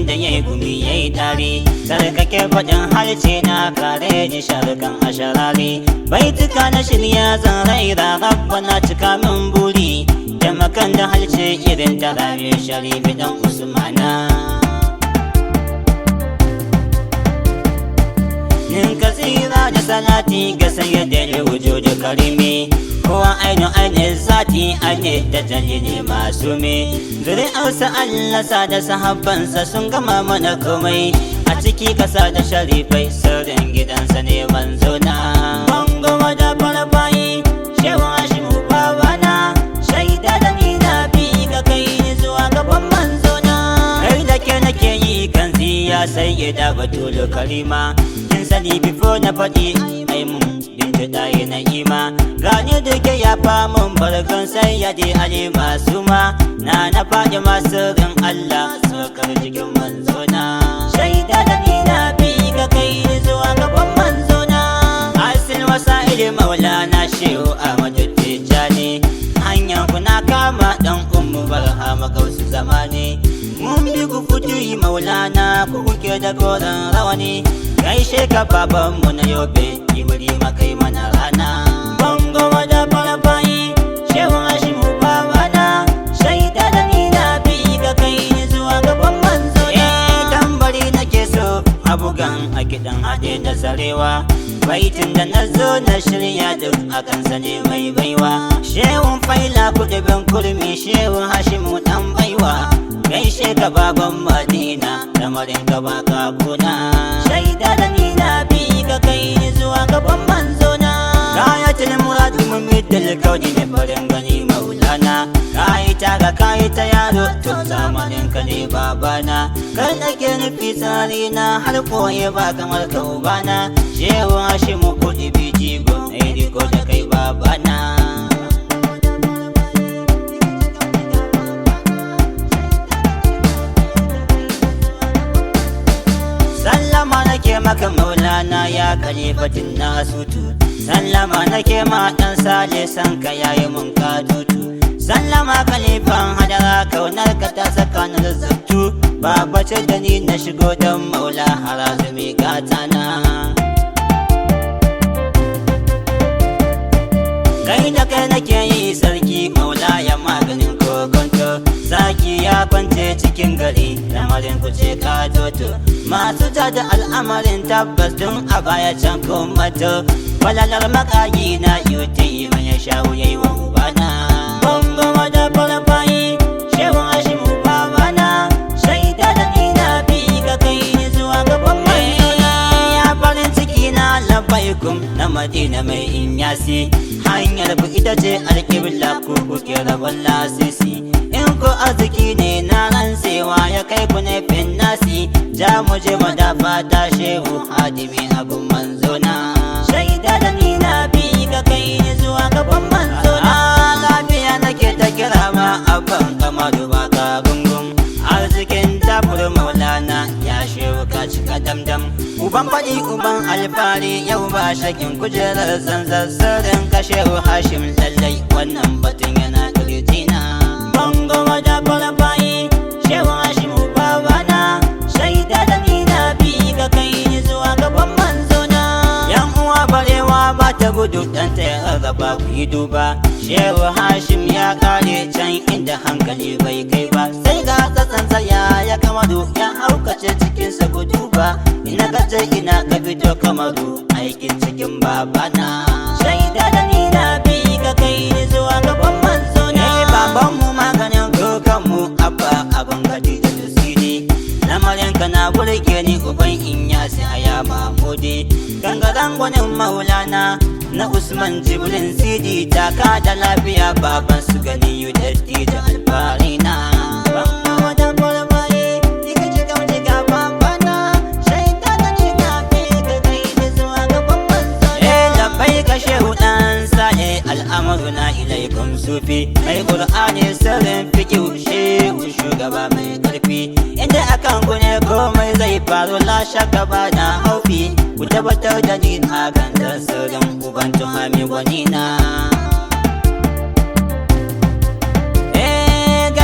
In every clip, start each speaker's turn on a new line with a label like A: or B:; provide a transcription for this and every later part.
A: da yayi gumi yayi tari. Sarkake faɗin halce na kare ni sharkan asharari. Baituka na shirya zan raira rabbana cika min buri. Taimakan da halce irin ta Rabi Sharifi dan Usmana. Yin kasira da salati ga sayyidin wujudu karimi. Kowa ainihin zati ane da jalili masu me. Zuri'arsa Allah sa da sahabbansa sun gama mana komai. A ciki kasa da sharifai sirrin gidansa ne manzo na. Bango da farfayi shehu Hashimu babana. Shaida da ni na bi ga kai zuwa gaban manzo na. Kai da ke nake yi kan ziya sayyida Batulu Karima. Kin sani before na faɗi ai mun bintu ɗaya na ima. Gani duke ya famun barkan sayyadi Ali masu ma. Na faɗi masu rin Allah sokar jikin manzo na. Shaida da ni na bi ga kai zuwa gaban manzo na. Asil wasa'ili maulana shehu Ahmadu Tijjani. Hanyar kuna kama dan ummu barhama gausu zamani. Mun bi ku fituyi maulana ku kuke da goron rawani. Gaishe ka babanmu na yobe wuri makai mana rana. Bango da farfayi shehu Hashimu babana. Shaida da ni na bi ga kai zuwa gaban manzo na. Tambari nake so a bugan a kiɗan haɗe da sarewa. Baitin da na zo na shirya duk a kansa ne mai baiwa. Shehun faila kudubin kurmi shehu Hashimu dan baiwa. Gaishe ka baban Madina lamarin ka ba ka kuna. Shaida da ni na bi ga kai zuwa gaban manzo na. Kayatul murad mumidul kauni ne farin gani maulana. Kayi ta ga kayi ta yaro tun zamanin ka ne babana. Kai nake nufi tsari na har koye ba kamar ka ubana. Shehu Hashimu kudi bijigo na riko da kai babana. Sallama nake maka maulana ya kalifatin nasutu. Sallama nake ma dan sale san ka yayi mun katutu. Sallama kalifan hadara kaunar ka ta saka na zazzabtu. Babace da ni na shigo dan maula harazumi gatana. Kai da kai nake yi sarki maula ya maganin kokonto. Zaki ya kwance cikin gari lamarin ku ce ka toto. Masu da al'amarin tabbas tun a baya can kuma to. Falalar makayi na yuti mai shawo yayi wa ubana. Bango da farfayi shehu Hashimu babana. Shaida da ni na bi ga kai zuwa gaban manzo na. Ya farin ciki na labbaikum na Madina mai inyasi. Hanyar ku ita ce alƙibla ku kuke rabon lasisi. In ko arziki ne na rantsewa ya kai ku ne fin nasi. Ja mu je madafa ta shehu hadimi abun manzo na. Shaida da ni na bi ga kai zuwa gaban manzo na. Lafiya nake ta kira ma abban kamadu ba ka gungun. Arzikin tafur maulana ya shehu ka cika damdam. Uban faɗi uban alfari yau ba shakin kujerar zanzarsarin ka shehu Hashim lallai wannan batun yana kirjina. Bango da farfayi shehu Hashimu babana. Shaida da ni na bi ga kai zuwa gaban manzo na. Yan uwa barewa ba ta gudu dan ta rarraba ku yi duba. Shehu Hashim ya kare can inda hankali bai kai ba. Sai ga tsatsansa ya kamadu ya haukace cikinsa gudu ba. Ina kace ina ka fito kamaru aikin cikin babana. Shaida da ni na bi ga kai zuwa gaban manzo na. Babanmu maganin kokanmu abba abin Khadija da sidi. Lamarin ka na burge ni uban Inyasi aya Mahmudi. Gangaran gwanin maulana na Usman Jibrin sidi. Taka da lafiya baban su gani yu datti da alfari na. Bango da farfayi diga jiga jiga babana. Shaida da ni na bi ga kai zuwa gaban manzo na. Labbai ka shehu dan sale al'amuruna ilaikum sufi. Mai Qur'ani sirrin fikihu shehu shugaba mai karfi. Inda akan ku ne komai zai faru la shakka ba na haufi. Ku tabbatar da ni a gandar sirrin uban tuhami gwanina.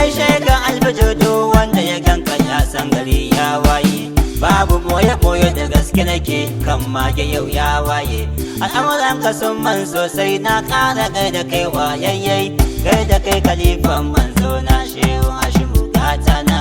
A: gaishe ga alfajodo wanda ya ganka ya san gari ya waye. Babu boye-boye da gaske nake kan mage yau ya waye. Al'amuran ka sun man sosai na ƙara gaida kai wayayyai. Gaida kai kalifan manzo na shehu Hashimu gata na.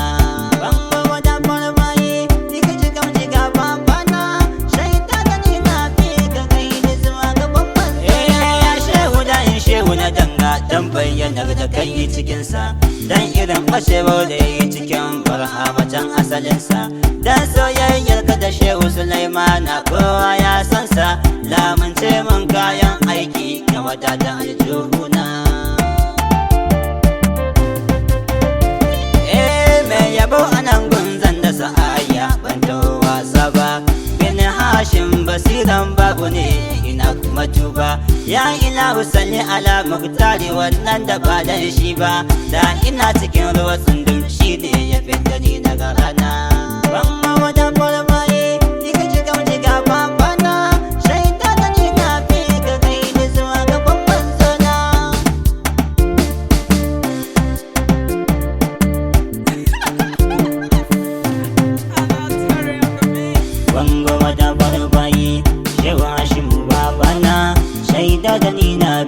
A: Bango wajen marmayi ni ka ji gamji ga babana. Shaita da ni na fi ka kai da zuwa ga babban. Ya shehu da in shehu na danga dan bayyanar da kai cikinsa. Dan irin fashewar da ya yi cikin farhamatan asalinsa. Dan soyayyar ka da shehu Sulaimana kowa ya san sa. Lamunce mun kayan aiki ga wadatan aljuhuna. Mai yabo anan gunzan da sa'aya ban taho wasa ba. Bin Hashim basiran babu ne ina kuma tuba. Ya ilahu salli ala muktari wannan da ba dan shi ba. Da ina cikin ruwa tsundum shi ne ya fita ni daga rana. Ban ma wajen farmaye ni ka ji gamji ga babana. Shaita da ni na fi ka kai ni zuwa ga babban zona. Bango wajen farmaye shehu Hashimu babana. Shaida da ni na